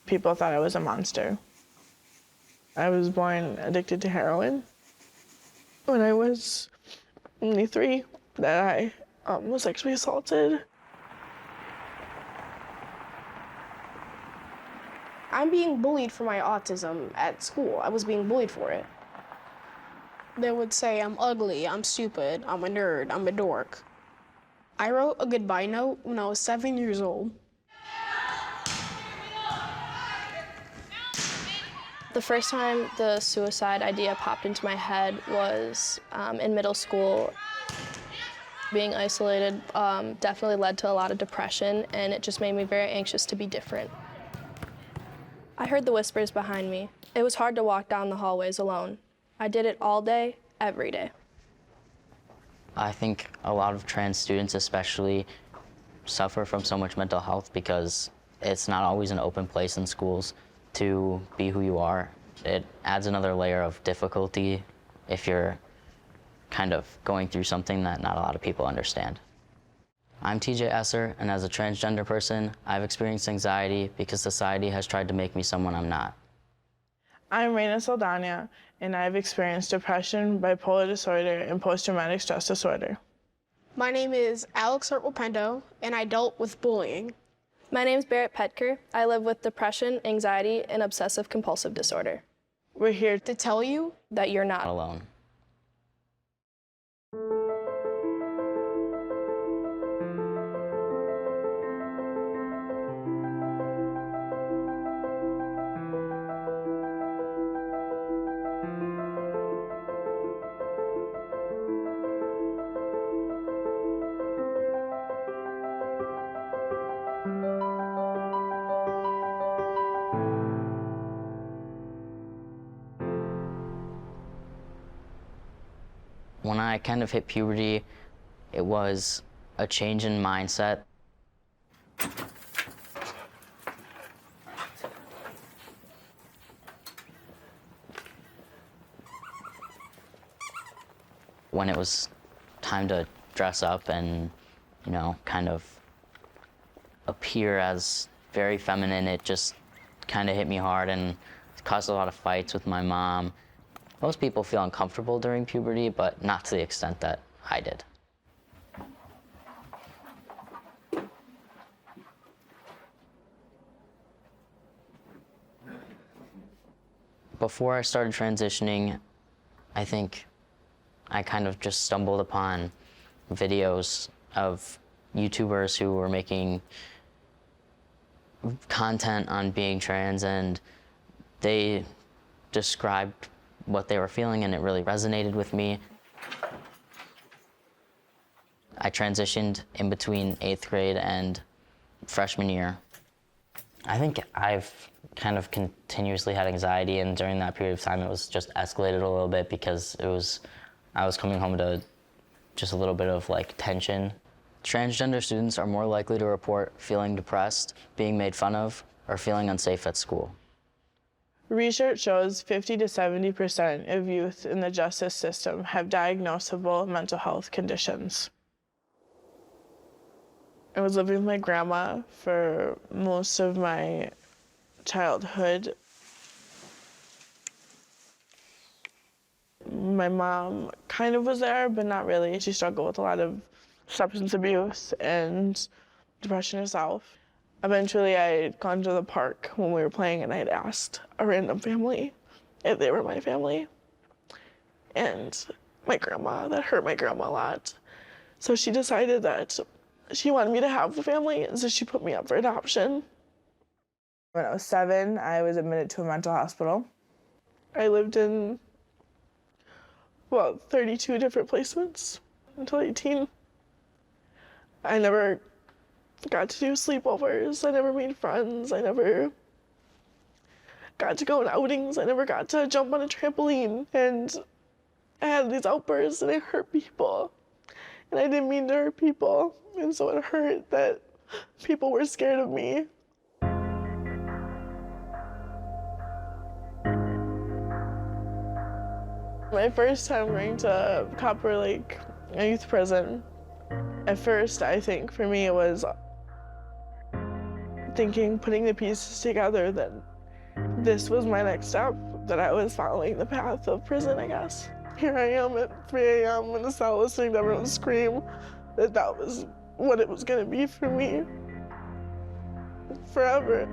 People thought I was a monster. I was born addicted to heroin. When I was only 3, that I was sexually assaulted. I'm being bullied for my autism at school. I was being bullied for it. They would say I'm ugly, I'm stupid, I'm a nerd, I'm a dork. I wrote a goodbye note when I was 7 years old. The first time the suicide idea popped into my head was in middle school. Being isolated definitely led to a lot of depression, and it just made me very anxious to be different. I heard the whispers behind me. It was hard to walk down the hallways alone. I did it all day, every day. I think a lot of trans students especially suffer from so much mental health because it's not always an open place in schools to be who you are. It adds another layer of difficulty if you're kind of going through something that not a lot of people understand. I'm TJ Esser, and as a transgender person, I've experienced anxiety because society has tried to make me someone I'm not. I'm Reina Saldana, and I've experienced depression, bipolar disorder, and post-traumatic stress disorder. My name is Alex Hartwell-Pendo, and I dealt with bullying. My name's Barrett Petker. I live with depression, anxiety, and obsessive-compulsive disorder. We're here To tell you That you're not Alone. When I kind of hit puberty, it was a change in mindset. When it was time to dress up and, you know, kind of appear as very feminine, it just kind of hit me hard and caused a lot of fights with my mom. Most people feel uncomfortable during puberty, but not to the extent that I did. Before I started transitioning, I think I kind of just stumbled upon videos of YouTubers who were making content on being trans, and they described what they were feeling, and it really resonated with me. I transitioned in between 8th grade and freshman year. I think I've kind of continuously had anxiety, and during that period of time it was just escalated a little bit because I was coming home to just a little bit of like tension. Transgender students are more likely to report feeling depressed, being made fun of, or feeling unsafe at school. Research shows 50 to 70% of youth in the justice system have diagnosable mental health conditions. I was living with my grandma for most of my childhood. My mom kind of was there, but not really. She struggled with a lot of substance abuse and depression herself. Eventually, I had gone to the park when we were playing, and I had asked a random family if they were my family. And my grandma, that hurt my grandma a lot. So she decided that she wanted me to have a family, and so she put me up for adoption. When I was 7, I was admitted to a mental hospital. I lived in, 32 different placements until 18. I never got to do sleepovers. I never made friends. I never got to go on outings. I never got to jump on a trampoline. And I had these outbursts and I hurt people. And I didn't mean to hurt people. And so it hurt that people were scared of me. My first time going to Copper Lake, a youth prison, at first I think for me it was thinking, putting the pieces together, that this was my next step, that I was following the path of prison, I guess. Here I am at 3 a.m. in a cell listening to everyone scream that that was what it was gonna be for me forever.